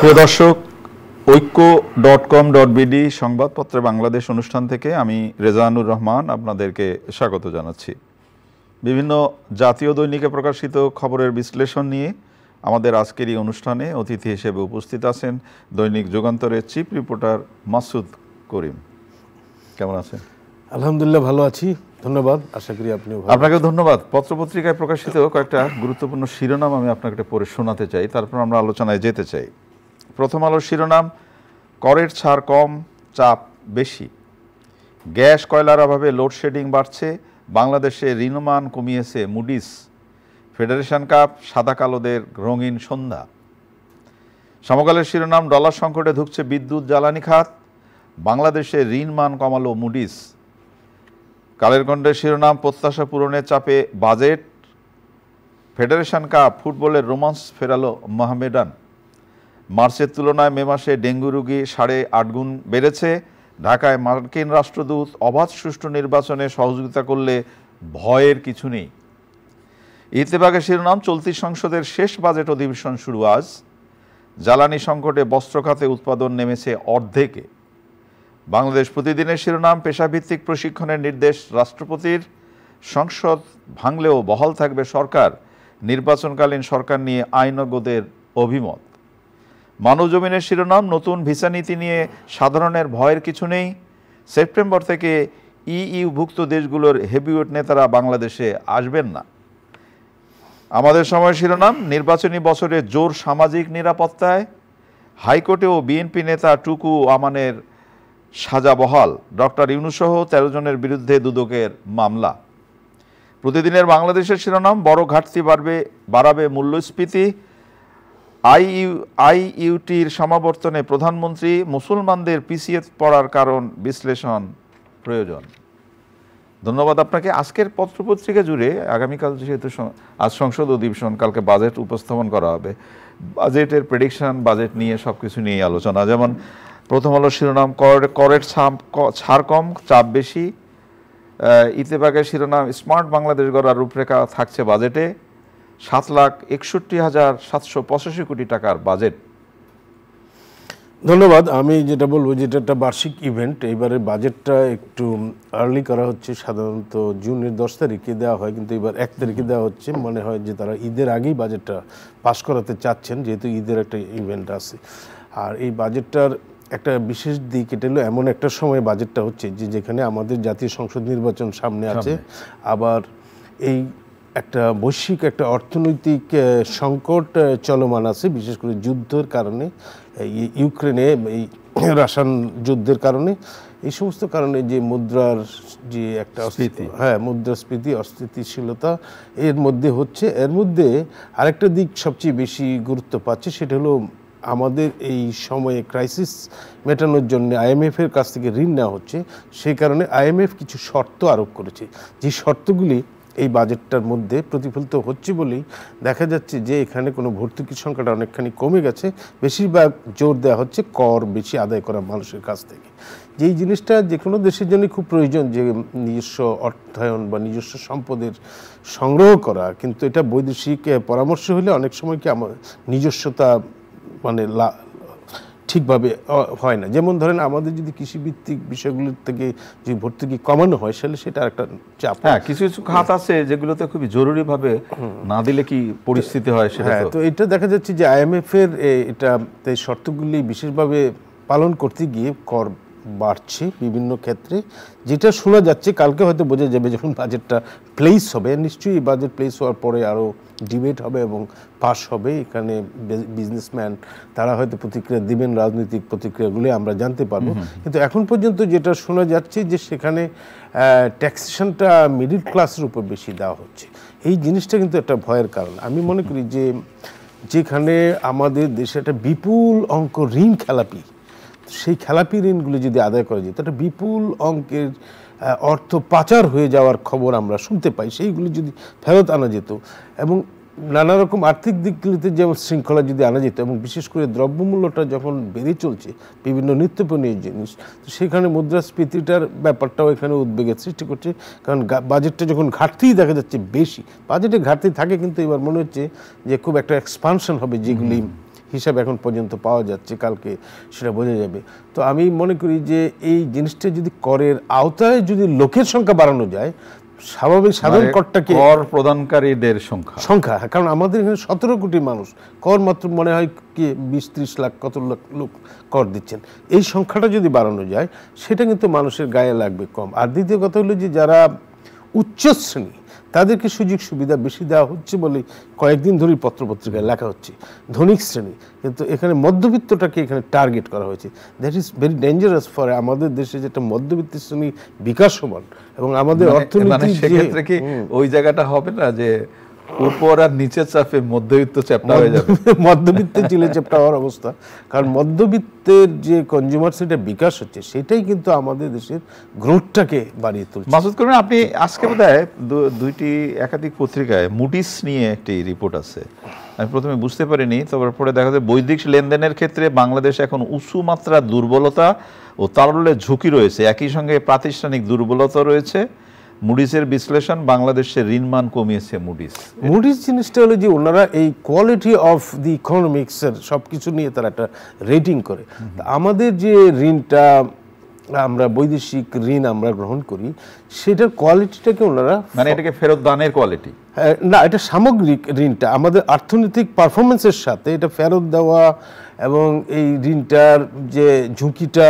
প্রিয় দর্শক, ঐক্য.com.bd সংবাদপত্রে বাংলাদেশ অনুষ্ঠান থেকে আমি রেজানুর রহমান আপনাদেরকে স্বাগত জানাচ্ছি। বিভিন্ন জাতীয় দৈনিকে প্রকাশিত খবরের বিশ্লেষণ নিয়ে আমাদের আজকের এই অনুষ্ঠানে অতিথি হিসেবে উপস্থিত আছেন দৈনিক যুগান্তরের চিফ রিপোর্টার মাসুদ করিম। কেমন আছেন? আলহামদুলিল্লাহ, ভালো আছি, ধন্যবাদ। আশা করি আপনিও ভালো। আপনাকে ধন্যবাদ। পত্রপত্রিকায় প্রকাশিত কয়েকটা গুরুত্বপূর্ণ শিরোনাম আমি আপনাকে পড়ে শোনাতে চাই, তারপর আমরা আলোচনায় যেতে চাই। প্রথম আলোর শিরোনাম, করের ছাড় কম, চাপ বেশি। গ্যাস কয়লার অভাবে লোডশেডিং বাড়ছে, বাংলাদেশে ঋণমান কমিয়েছে মুডিস। ফেডারেশন কাপ সাদা কালোদের রঙিন সন্ধ্যা। সমকালের শিরোনাম, ডলার সংকটে ধুঁকছে বিদ্যুৎ জ্বালানি খাত, বাংলাদেশে ঋণমান কমালো মুডিস। কালের কণ্ঠের শিরোনাম, প্রত্যাশা পূরণের চাপে বাজেট। ফেডারেশন কাপ ফুটবলের রোমান্স ফেরালো মোহামেডান। মার্চের তুলনায় মে মাসে ডেঙ্গু রোগী 8.5 গুণ বেড়েছে। ঢাকায় মার্কিন রাষ্ট্রদূত, অবাধ সুষ্ঠু নির্বাচনে সহযোগিতা করলে ভয়ের কিছু নেই। ইত্তেফাকের শিরোনাম, চলতি সংসদের শেষ বাজেট অধিবেশন শুরু আজ। জ্বালানি সংকটে বস্ত্র খাতে উৎপাদন নেমেছে অর্ধেকে। বাংলাদেশ প্রতিদিনের শিরোনাম, পেশাভিত্তিক প্রশিক্ষণের নির্দেশ রাষ্ট্রপতির। সংসদ ভাঙলেও বহাল থাকবে সরকার, নির্বাচনকালীন সরকার নিয়ে আইনজ্ঞদের অভিমত। মানবজমিনের শিরোনাম, নতুন ভিসা নীতি নিয়ে সাধারণের ভয়ের কিছু নেই। সেপ্টেম্বর থেকে ইইউভুক্ত দেশগুলোর হেভিওয়েট নেতারা বাংলাদেশে আসবেন না। আমাদের সময় শিরোনাম, নির্বাচনী বছরে জোর সামাজিক নিরাপত্তায়। হাইকোর্টেও বিএনপি নেতা টুকু আমানের সাজা বহাল। ডক্টর ইউনূস সহ 13 জনের বিরুদ্ধে দুদকের মামলা। প্রতিদিনের বাংলাদেশের শিরোনাম, বড় ঘাটতি বাড়াবে মূল্যস্ফীতি। আইইউটির সমাবর্তনে প্রধানমন্ত্রী, মুসলমানদের পিছিয়ে পড়ার কারণ বিশ্লেষণ প্রয়োজন। ধন্যবাদ আপনাকে। আজকের পত্রপত্রিকা জুড়ে, আগামীকাল যেহেতু আজ সংসদ অধিবেশন, কালকে বাজেট উপস্থাপন করা হবে, বাজেটের প্রেডিকশন, বাজেট নিয়ে সব কিছু নিয়ে আলোচনা। যেমন প্রথম আলোর শিরোনাম, করের ছাড় কম, চাপ বেশি। ইত্তেফাকের শিরোনাম, স্মার্ট বাংলাদেশ গড়ার রূপরেখা থাকছে বাজেটে। 7,61,785 কোটি টাকার বাজেট। ধন্যবাদ। আমি যেটা বলবো, যেটা একটা বার্ষিক ইভেন্ট, এইবারের বাজেটটা একটু আর্লি করা হচ্ছে। সাধারণত জুনের 10 তারিখে দেওয়া হয়, কিন্তু এবার 1 তারিখে দেওয়া হচ্ছে। মনে হয় যে তারা ঈদের আগেই বাজেটটা পাস করাতে চাচ্ছেন, যেহেতু ঈদের একটা ইভেন্ট আছে। আর এই বাজেটটার একটা বিশেষ দিক এটা হলো, এমন একটা সময় বাজেটটা হচ্ছে যেখানে আমাদের জাতীয় সংসদ নির্বাচন সামনে আছে, আবার এই একটা বৈশ্বিক একটা অর্থনৈতিক সংকট চলমান আছে, বিশেষ করে যুদ্ধের কারণে, ইউক্রেনে এই রাশিয়ান যুদ্ধের কারণে, এই সমস্ত কারণে যে মুদ্রার যে একটা মুদ্রাস্ফীতি, অস্থিতিশীলতা এর মধ্যে হচ্ছে। এর মধ্যে আরেকটা দিক সবচেয়ে বেশি গুরুত্ব পাচ্ছে, সেটা হলো আমাদের এই সময়ে ক্রাইসিস মেটানোর জন্য আইএমএফের কাছ থেকে ঋণ নেওয়া হচ্ছে। সেই কারণে আইএমএফ কিছু শর্ত আরোপ করেছে, যে শর্তগুলি এই বাজেটটার মধ্যে প্রতিফলিত হচ্ছে বলেই দেখা যাচ্ছে যে এখানে কোনো ভর্তুকির সংখ্যাটা অনেকখানি কমে গেছে। বেশিরভাগ জোর দেওয়া হচ্ছে কর বেশি আদায় করা মানুষের কাছ থেকে। যেই জিনিসটা যে কোনো দেশের জন্য খুব প্রয়োজন, যে নিজস্ব অর্থায়ন বা নিজস্ব সম্পদের সংগ্রহ করা, কিন্তু এটা বৈদেশিক পরামর্শ হলে অনেক সময় কি আমার নিজস্বতা মানে ঠিকভাবে হয় না। যেমন ধরেন, আমাদের যদি কৃষিভিত্তিক বিষয়গুলোর থেকে যে ভর্তুকি কমানো হয়, সেটা একটা চাপ। হ্যাঁ, কিছু কিছু খাত আছে যেগুলোতে খুবই জরুরিভাবে না দিলে কি পরিস্থিতি হয় সেটা। তো এটা দেখা যাচ্ছে যে আইএমএফ এর এটা শর্তগুলি বিশেষভাবে পালন করতে গিয়ে কর বাড়ছে বিভিন্ন ক্ষেত্রে, যেটা শোনা যাচ্ছে। কালকে হয়তো বোঝা যাবে যখন বাজেটটা প্লেস হবে। নিশ্চয়ই বাজেট প্লেস হওয়ার পরে আরও ডিবেট হবে এবং পাস হবে। এখানে বিজনেসম্যান তারা হয়তো প্রতিক্রিয়া দিবেন, রাজনৈতিক প্রতিক্রিয়াগুলি আমরা জানতে পারবো। কিন্তু এখন পর্যন্ত যেটা শোনা যাচ্ছে যে সেখানে ট্যাক্সেশনটা মিডল ক্লাসের উপর বেশি দেওয়া হচ্ছে। এই জিনিসটা কিন্তু একটা ভয়ের কারণ। আমি মনে করি যে যেখানে আমাদের দেশে একটা বিপুল অঙ্ক ঋণ খেলাপি, সেই খেলাপি ঋণগুলি যদি আদায় করা যেত, একটা বিপুল অঙ্কের অর্থ পাচার হয়ে যাওয়ার খবর আমরা শুনতে পাই, সেইগুলি যদি ফেরত আনা যেত এবং নানা রকম আর্থিক দিকগুলিতে যেমন শৃঙ্খলা যদি আনা যেত, এবং বিশেষ করে দ্রব্যমূল্যটা যখন বেড়ে চলছে বিভিন্ন নিত্যপণ্যের জিনিস, তো সেখানে মুদ্রাস্ফীতিটার ব্যাপারটাও এখানে উদ্বেগের সৃষ্টি করছে। কারণ বাজেটটা যখন ঘাটতিই দেখা যাচ্ছে বেশি, বাজেটে ঘাটতি থাকে কিন্তু এবার মনে হচ্ছে যে খুব একটা এক্সপানশন হবে, যেগুলি হিসাব এখন পর্যন্ত পাওয়া যাচ্ছে, কালকে সেটা বোঝা যাবে। তো আমি মনে করি যে এই জিনিসটা যদি করের আওতায় যদি লোকের সংখ্যা বাড়ানো যায়, স্বাভাবিক সাধারণ করটাকে কর প্রদানকারীদের সংখ্যা, কারণ আমাদের এখানে 17 কোটি মানুষ, কর মাত্র মনে হয় কি 20-30 লাখ কত লোক কর দিচ্ছেন। এই সংখ্যাটা যদি বাড়ানো যায় সেটা কিন্তু মানুষের গায়ে লাগবে কম। আর দ্বিতীয় কথা হলো যে যারা উচ্চ শ্রেণী তাদেরকে সুযোগ সুবিধা বেশি দেওয়া হচ্ছে বলে কয়েকদিন ধরেই পত্রপত্রিকায় লেখা হচ্ছে। ধনিক শ্রেণী, কিন্তু এখানে মধ্যবিত্তটাকে এখানে টার্গেট করা হয়েছে। That is very dangerous for আমাদের দেশে যেটা মধ্যবিত্ত শ্রেণী বিকাশমান এবং আমাদের অর্থনীতি। সেক্ষেত্রে কি ওই জায়গাটা হবে না যে উপর আর নিচের চাপে মধ্যবিত্ত চ্যাপ্টা হয়ে যাবে? মধ্যবিত্তের চিলে চ্যাপ্টা হওয়ার অবস্থা, কারণ মধ্যবিত্তের যে কনজিউমার সেটা বিকাশ হচ্ছে, সেটাই কিন্তু আমাদের দেশের গ্রোথটাকে বাড়িয়ে তুলছে। মাসুদ করিম, আপনি আজকে বোধহয় দুইটি একাধিক পত্রিকায় মুডিস নিয়ে একটি রিপোর্ট আছে, আমি প্রথমে বুঝতে পারিনি, তবে পরে দেখা যায় বৈদেশিক লেনদেনের ক্ষেত্রে বাংলাদেশ এখন উঁচু মাত্রার দুর্বলতা ও তারল্যের ঝুঁকি রয়েছে, একই সঙ্গে প্রাতিষ্ঠানিক দুর্বলতা রয়েছে। মুডিসের বিশ্লেষণ, বাংলাদেশের ঋণমান কমিয়েছে মুডিস জিনিসটা হলো যে ওনারা এই কোয়ালিটি অফ দি ইকোনমিক্সের সব কিছু নিয়ে তারা একটা রেটিং করে। আমাদের যে ঋণটা আমরা বৈদেশিক ঋণ আমরা গ্রহণ করি সেটার কোয়ালিটিটাকে ওনারা, মানে এটাকে ফেরত দানের কোয়ালিটি না, এটা সামগ্রিক ঋণটা আমাদের অর্থনৈতিক পারফরমেন্সের সাথে এটা ফেরত দেওয়া এবং এই ঋণটার যে ঝুঁকিটা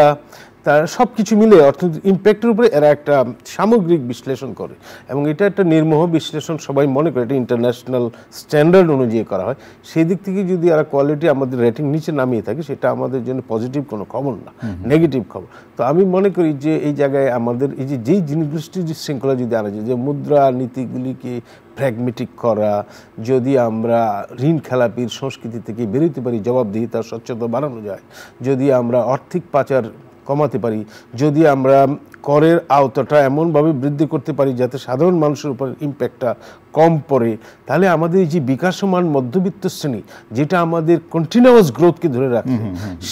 তার সব কিছু মিলে অর্থনৈতিক ইম্প্যাক্টের উপরে এরা একটা সামগ্রিক বিশ্লেষণ করে এবং এটা একটা নির্মোহ বিশ্লেষণ সবাই মনে করে, এটা ইন্টারন্যাশনাল স্ট্যান্ডার্ড অনুযায়ী করা হয়। সেই দিক থেকে যদি এরা কোয়ালিটি আমাদের রেটিং নিচে নামিয়ে থাকে সেটা আমাদের জন্য পজিটিভ কোনো খবর না, নেগেটিভ খবর। তো আমি মনে করি যে এই জায়গায় আমাদের এই যে যেই জিনিসগুলির শৃঙ্খলা যদি আনা যায়, যে মুদ্রা নীতিগুলিকে প্র্যাগমেটিক করা, যদি আমরা ঋণ খেলাপির সংস্কৃতি থেকে বেরোতে পারি, জবাবদিহিতার স্বচ্ছতা বাড়ানো যায়, যদি আমরা আর্থিক পাচার কমাতে পারি, যদি আমরা করের আওতাটা এমনভাবে বৃদ্ধি করতে পারি যাতে সাধারণ মানুষের উপর ইম্প্যাক্টটা কম পড়ে, তাহলে আমাদের এই যে বিকাশমান মধ্যবিত্ত শ্রেণী যেটা আমাদের কন্টিনিউয়াস গ্রোথকে ধরে রাখে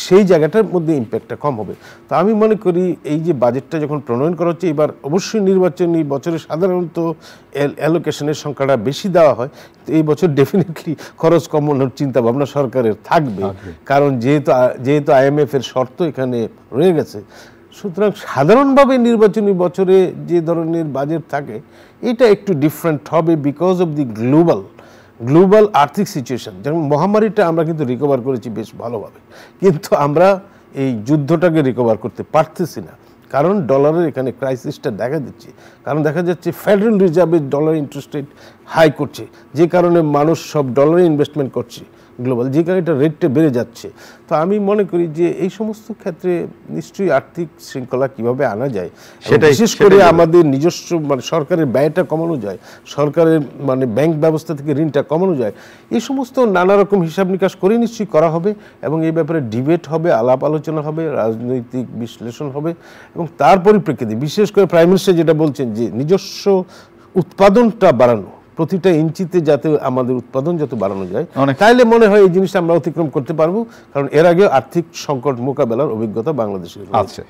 সেই জায়গাটার মধ্যে ইম্প্যাক্টটা কম হবে। তো আমি মনে করি এই যে বাজেটটা যখন প্রণয়ন করা হচ্ছে, এবার অবশ্যই নির্বাচনী বছরে সাধারণত অ্যালোকেশনের সংখ্যাটা বেশি দেওয়া হয়, তো এই বছর ডেফিনেটলি খরচ কমানোর চিন্তা ভাবনা সরকারের থাকবে, কারণ যেহেতু IMF এর শর্ত এখানে রয়ে গেছে। সুতরাং সাধারণভাবে নির্বাচনী বছরে যে ধরনের বাজেট থাকে এটা একটু ডিফারেন্ট হবে বিকজ অফ দি গ্লোবাল আর্থিক সিচুয়েশন। যেমন মহামারীটা আমরা কিন্তু রিকভার করেছি বেশ ভালোভাবে, কিন্তু আমরা এই যুদ্ধটাকে রিকভার করতে পারতেছি না, কারণ ডলারের এখানে ক্রাইসিসটা দেখা দিচ্ছে। কারণ দেখা যাচ্ছে ফেডারেল রিজার্ভের ডলার ইন্টারেস্ট রেট হাই করছে, যে কারণে মানুষ সব ডলারে ইনভেস্টমেন্ট করছে গ্লোবাল, যে কারণে এটা রেটটা বেড়ে যাচ্ছে। তো আমি মনে করি যে এই সমস্ত ক্ষেত্রে নিশ্চয়ই আর্থিক শৃঙ্খলা কিভাবে আনা যায়, বিশেষ করে আমাদের নিজস্ব মানে সরকারের ব্যয়টা কমানো যায়, সরকারের মানে ব্যাংক ব্যবস্থা থেকে ঋণটা কমানো যায়, এই সমস্ত নানা রকম হিসাব নিকাশ করে নিশ্চয়ই করা হবে এবং এই ব্যাপারে ডিবেট হবে, আলাপ আলোচনা হবে, রাজনৈতিক বিশ্লেষণ হবে এবং তার পরিপ্রেক্ষিতে বিশেষ করে প্রাইম মিনিস্টার যেটা বলছেন যে নিজস্ব উৎপাদনটা বাড়ানো, প্রতিটা ইঞ্চিতে যাতে আমাদের উৎপাদন যত বাড়ানো যায়, তাইলে মনে হয় এই জিনিসটা আমরা অতিক্রম করতে পারবো, কারণ এর আগে আর্থিক সংকট মোকাবেলার অভিজ্ঞতা বাংলাদেশের আছে।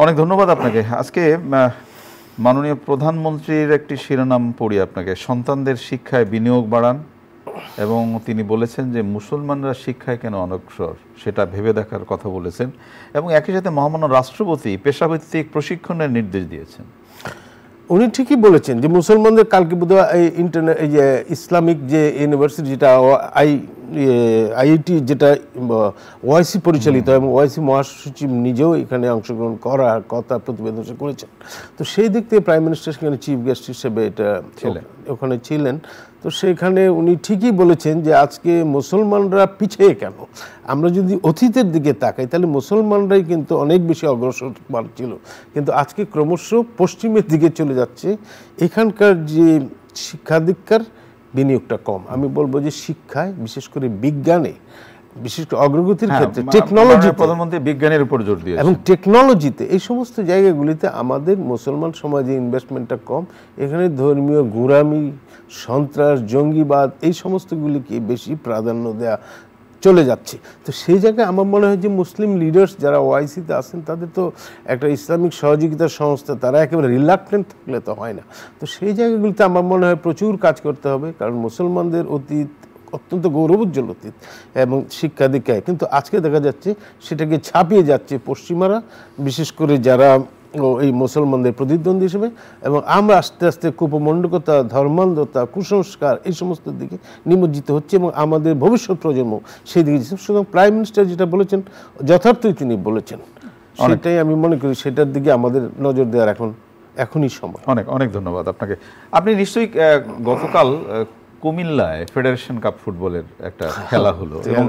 অনেক ধন্যবাদ আপনাকে। আজকে মাননীয় প্রধানমন্ত্রীর একটি শিরোনাম পড়ি আপনাকে, সন্তানদের শিক্ষায় বিনিয়োগ বাড়ান, এবং তিনি বলেছেন যে মুসলমানরা শিক্ষায় কেন অনগ্রসর সেটা ভেবে দেখার কথা বলেছেন, এবং একই সাথে মহামান্য রাষ্ট্রপতি পেশাভিত্তিক প্রশিক্ষণের নির্দেশ দিয়েছেন। উনি ঠিকই বলেছেন যে মুসলমানদের কালকে বোধহয় এই যে ইসলামিক যে ইউনিভার্সিটি যেটা IIT যেটা ওআইসি পরিচালিত এবং ওআইসি মহাসচিব নিজেও এখানে অংশগ্রহণ করার কথা প্রতিবেদন করেছেন। তো সেই দিক থেকে প্রাইম মিনিস্টার সেখানে চিফ গেস্ট হিসেবে এটা ওখানে ছিলেন। তো সেখানে উনি ঠিকই বলেছেন যে আজকে মুসলমানরা পিছিয়ে কেন। আমরা যদি অতীতের দিকে তাকাই তাহলে মুসলমানরাই কিন্তু অনেক বেশি অগ্রসর ছিল, কিন্তু আজকে ক্রমশ পশ্চিমের দিকে চলে যাচ্ছে। এখানকার যে শিক্ষা দীক্ষার বিনিয়োগটা কম। আমি বলবো যে শিক্ষায়, বিশেষ করে বিজ্ঞানে, বিশেষ করে অগ্রগতির ক্ষেত্রে টেকনোলজি, প্রধানমন্ত্রী বিজ্ঞানের উপর জোর দিয়েছেন এবং টেকনোলজিতে, এই সমস্ত জায়গাগুলিতে আমাদের মুসলমান সমাজে ইনভেস্টমেন্টটা কম। এখানে ধর্মীয় গোঁড়ামি, সন্ত্রাস, জঙ্গিবাদ এই সমস্তগুলিকে বেশি প্রাধান্য দেয়া চলে যাচ্ছে। তো সেই জায়গায় আমার মনে হয় যে মুসলিম লিডার্স যারা ওআইসিতে আছেন তাদের তো একটা ইসলামিক সহযোগিতার সংস্থা, তারা একেবারে রিলাক্টেন্ট থাকলে তো হয় না। তো সেই জায়গাগুলিতে আমার মনে হয় প্রচুর কাজ করতে হবে, কারণ মুসলমানদের অতীত অত্যন্ত গৌরবোজ্জ্বল অতীত এবং শিক্ষা দীক্ষায়, কিন্তু আজকে দেখা যাচ্ছে সেটাকে ছাপিয়ে যাচ্ছে পশ্চিমারা, বিশেষ করে যারা এই মুসলমানদের প্রতিদ্বন্দ্বী হিসেবে, এবং আমরা আস্তে আস্তে কুপমণ্ডকতা, ধর্মান্ধতা, কুসংস্কার এই সমস্ত দিকে নিমজ্জিত হচ্ছে এবং আমাদের ভবিষ্যৎ প্রজন্ম সেই দিকে যাচ্ছে। সুতরাং প্রাইম মিনিস্টার যেটা বলেছেন যথার্থই তিনি বলেছেন, সেটাই আমি মনে করি সেটার দিকে আমাদের নজর দেওয়ার এখনই সময়। অনেক অনেক ধন্যবাদ আপনাকে। আপনি নিশ্চয়ই গতকাল কুমিল্লায় ফেডারেশন কাপ ফুটবলের একটা খেলা হলো, এবং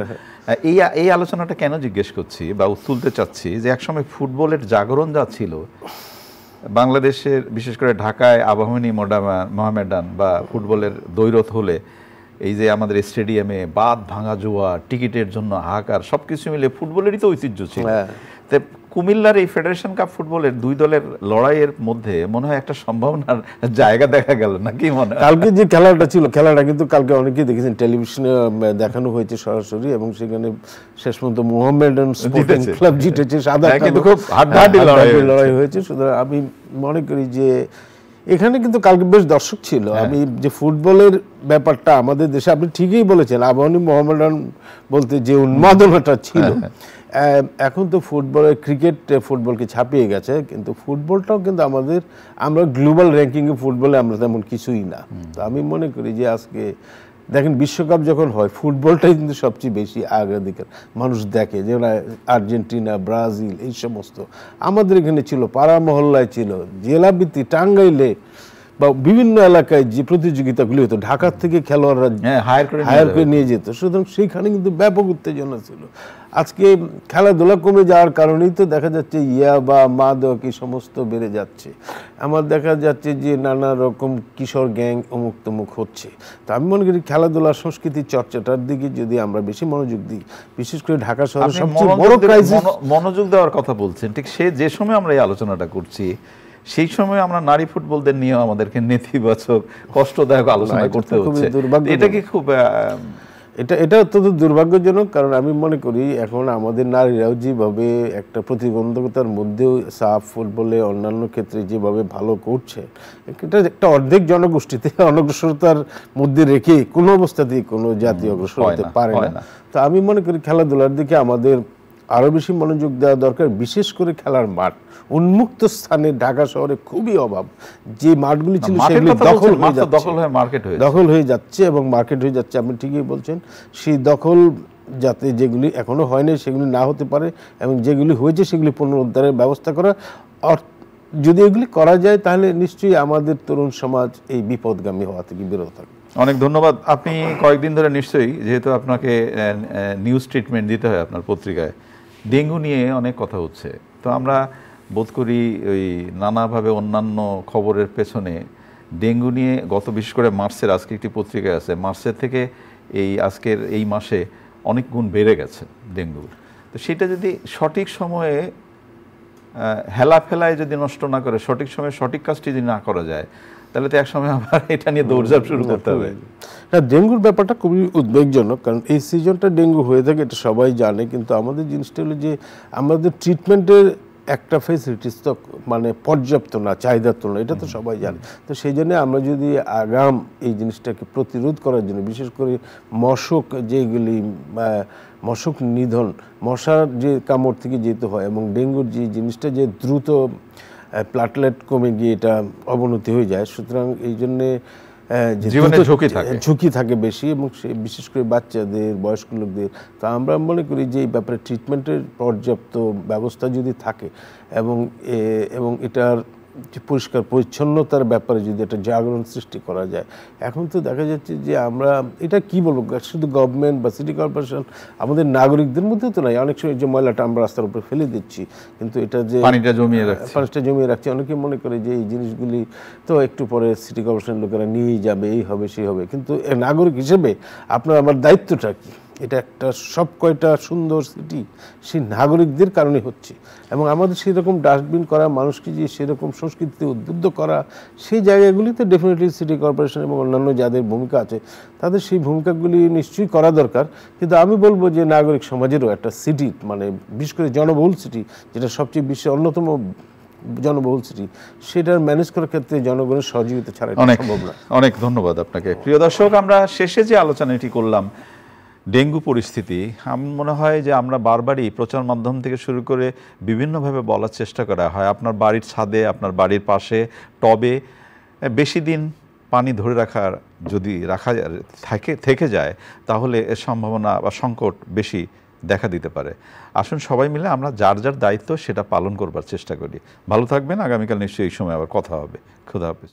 এই আলোচনাটা কেন জিজ্ঞেস করছি বা তুলতে চাচ্ছি যে একসময় ফুটবলের জাগরণ যা ছিল বাংলাদেশের, বিশেষ করে ঢাকায় আবাহনী মোহামেডান বা ফুটবলের দ্বৈরথ হলে এই যে আমাদের স্টেডিয়ামে বাঁধ ভাঙা জোয়া, টিকিটের জন্য হাহাকার, সবকিছু মিলে ফুটবলেরই তো ঐতিহ্য ছিল। তো কুমিল্লার এই ফেডারেশন কাপ ফুটবলের দুই দলের লড়াইয়ের মধ্যে মনে হয় একটা সম্ভাবনার জায়গা দেখা গেল, নাকি মনে হয়? কালকে যে খেলাটা ছিল, খেলাটা কিন্তু কালকে অনেকেই দেখেছেন, টেলিভিশনে দেখানো হয়েছে সরাসরি, এবং সেখানে শেষ পর্যন্ত মোহামেডান স্পোর্টিং ক্লাব জিতেছে, সাদা কিন্তু খুব হাড্ডাহাড্ডি লড়াই হয়েছে। সুতরাং আমি মনে করি যে এখানে কিন্তু কালকে বেশ দর্শক ছিল। আমি যে ফুটবলের ব্যাপারটা আমাদের দেশে, আপনি ঠিকই বলেছেন, আবাহনী মোহামেডান বলতে যে উন্মাদনাটা ছিল, এখন তো ফুটবলের ক্রিকেট ফুটবলকে ছাপিয়ে গেছে, কিন্তু ফুটবলটাও কিন্তু আমরা গ্লোবাল র্যাঙ্কিংয়ে ফুটবলে আমরা তেমন কিছুই না। তো আমি মনে করি যে আজকে দেখেন বিশ্বকাপ যখন হয় ফুটবলটাই কিন্তু সবচেয়ে বেশি অগ্রাধিকার মানুষ দেখে, যেমন আর্জেন্টিনা, ব্রাজিল এই সমস্ত। আমাদের এখানে ছিল, পাড়া মহল্লায় ছিল, জেলাভিত্তি টাঙ্গাইলে বা বিভিন্ন এলাকায় যে প্রতিযোগিতাগুলি হতো, ঢাকার থেকে খেলোয়াড়রা হায়ার করে নিয়ে যেত, সুতরাং সেইখানে কিন্তু ব্যাপক উত্তেজনা ছিল। আজকে খেলাধুলা কমে যাওয়ার কারণেই তো দেখা যাচ্ছে বা মাদক এই সমস্ত বেড়ে যাচ্ছে। আমার দেখা যাচ্ছে যে নানা রকম কিশোর গ্যাং অমুক তমুক হচ্ছে। তো আমি মনে করি খেলাধুলা সংস্কৃতির চর্চাটার দিকে যদি আমরা বেশি মনোযোগ দিই, বিশেষ করে ঢাকা শহরে সবচেয়ে বড় ক্রাইসিস, মনোযোগ দেওয়ার কথা বলছেন, ঠিক যে সময় আমরা এই আলোচনাটা করছি সেই সময় আমরা নারী ফুটবলদের নিয়েও আমাদেরকে নেতিবাচক কষ্টদায়ক আলোচনা করতে হচ্ছে। এটা কি খুব এটা অত্যন্ত দুর্ভাগ্যজনক, কারণ আমি মনে করি এখন আমাদের নারীরাও যেভাবে একটা প্রতিবন্ধকতার মধ্যেও সাফ ফুটবলে অন্যান্য ক্ষেত্রে যেভাবে ভালো করছে, এটা একটা অর্ধেক জনগোষ্ঠীতে অনগ্রসরতার মধ্যে রেখে কোনো অবস্থাতেই কোনো জাতি অগ্রসর হতে পারে না। তো আমি মনে করি খেলাধুলার দিকে আমাদের আরও বেশি মনোযোগ দেওয়া দরকার, বিশেষ করে খেলার মাঠ উন্মুক্ত স্থানে ঢাকা শহরে খুবই অভাব। যে মাঠগুলি ছিল সেগুলি দখল হয়ে যাচ্ছে এবং মার্কেট হয়ে যাচ্ছে। আপনি ঠিকই বলছেন, সেই দখল যাতে যেগুলি এখনো হয়নি সেগুলি না হতে পারে, এবং যেগুলি হয়েছে সেগুলি পুনরুদ্ধারের ব্যবস্থা করা। যদি এগুলি করা যায় তাহলে নিশ্চয়ই আমাদের তরুণ সমাজ এই বিপদগামী হওয়া থেকে বিরত থাকবে। অনেক ধন্যবাদ। আপনি কয়েকদিন ধরে নিশ্চয়ই, যেহেতু আপনাকে নিউজ ট্রিটমেন্ট দিতে হয় আপনার পত্রিকায়, ডেঙ্গু নিয়ে অনেক কথা হচ্ছে। তো আমরা বোধ করি ওই নানাভাবে অন্যান্য খবরের পেছনে ডেঙ্গু নিয়ে বিশেষ করে মার্চের, আজকে একটি পত্রিকায় আছে, মার্চের থেকে আজকের এই মাসে অনেক গুণ বেড়ে গেছে ডেঙ্গুর। তো সেটা যদি সঠিক সময়ে হেলাফেলায় যদি নষ্ট না করে, সঠিক সময়ে সঠিক কাজটি যদি না করা যায়, তাহলে তো এক সময় আবার এটা নিয়ে দৌড়ঝাঁপ শুরু করতে হবে। না, ডেঙ্গুর ব্যাপারটা খুবই উদ্বেগজনক, কারণ এই সিজনটা ডেঙ্গু হয়ে থাকে এটা সবাই জানে, কিন্তু আমাদের জিনিসটা হলো যে আমাদের ট্রিটমেন্টের একটা ফেসিলিটিস তো মানে পর্যাপ্ত না, চাহিদার তুলনায়, এটা তো সবাই জানে। তো সেই জন্য আমরা যদি আগাম এই জিনিসটাকে প্রতিরোধ করার জন্য, বিশেষ করে মশক যেগুলি মশক নিধন, মশার যে কামড় থেকে যেতে হয়, এবং ডেঙ্গুর যে জিনিসটা যে দ্রুত প্লাটলেট কমে গিয়ে এটা অবনতি হয়ে যায়, সুতরাং এই জন্যে ঝুঁকি থাকে বেশি, এবং বিশেষ করে বাচ্চাদের, বয়স্ক লোকদের। তো আমরা মনে করি যে এই ব্যাপারে ট্রিটমেন্টের পর্যাপ্ত ব্যবস্থা যদি থাকে, এবং এটার যে পরিষ্কার পরিচ্ছন্নতার ব্যাপারে যদি একটা জাগরণ সৃষ্টি করা যায়। এখন তো দেখা যাচ্ছে যে আমরা এটা কি বলবো, শুধু গভর্নমেন্ট বা সিটি কর্পোরেশন, আমাদের নাগরিকদের মধ্যেও তো নাই। অনেক সময় যে ময়লাটা আমরা রাস্তার উপরে ফেলে দিচ্ছি, কিন্তু এটা যে পানিটা জমিয়ে রাখছি, অনেকে মনে করে যে এই জিনিসগুলি তো একটু পরে সিটি কর্পোরেশনের লোকেরা নিয়েই যাবে, এই হবে সেই হবে। কিন্তু নাগরিক হিসেবে আপনার আমার দায়িত্বটা কি? এটা একটা সব কয়টা সুন্দর সিটি সেই নাগরিকদের কারণে হচ্ছে, এবং আমাদের সেরকম ডাস্টবিন করা, মানুষকে যে সেরকম সংস্কৃতিতে উদ্বুদ্ধ করা, সেই জায়গাগুলিতে ডেফিনেটলি সিটি কর্পোরেশন এবং অন্যান্য যাদের ভূমিকা আছে তাদের সেই ভূমিকাগুলি নিশ্চয়ই করা দরকার। কিন্তু আমি বলবো যে নাগরিক সমাজেরও একটা সিটি, মানে বিশেষ করে জনবহুল সিটি, যেটা সবচেয়ে বিশ্বের অন্যতম জনবহুল সিটি, সেটার ম্যানেজ করার ক্ষেত্রে জনগণের সহযোগিতা ছাড়া এটা অনেক সম্ভব না। অনেক ধন্যবাদ আপনাকে। প্রিয় দর্শক, আমরা শেষে যে আলোচনাটি করলাম ডেঙ্গু পরিস্থিতি, আমার মনে হয় যে আমরা বারবারই প্রচার মাধ্যম থেকে শুরু করে বিভিন্নভাবে বলার চেষ্টা করা হয় আপনার বাড়ির ছাদে, আপনার বাড়ির পাশে টবে বেশি দিন পানি ধরে রাখার যদি থেকে যায় তাহলে এর সম্ভাবনা বা সংকট বেশি দেখা দিতে পারে। আসুন সবাই মিলে আমরা যার যার দায়িত্ব সেটা পালন করবার চেষ্টা করি। ভালো থাকবেন। আগামীকাল নিশ্চয়ই এই সময় আবার কথা হবে। খুদা হাফেজ।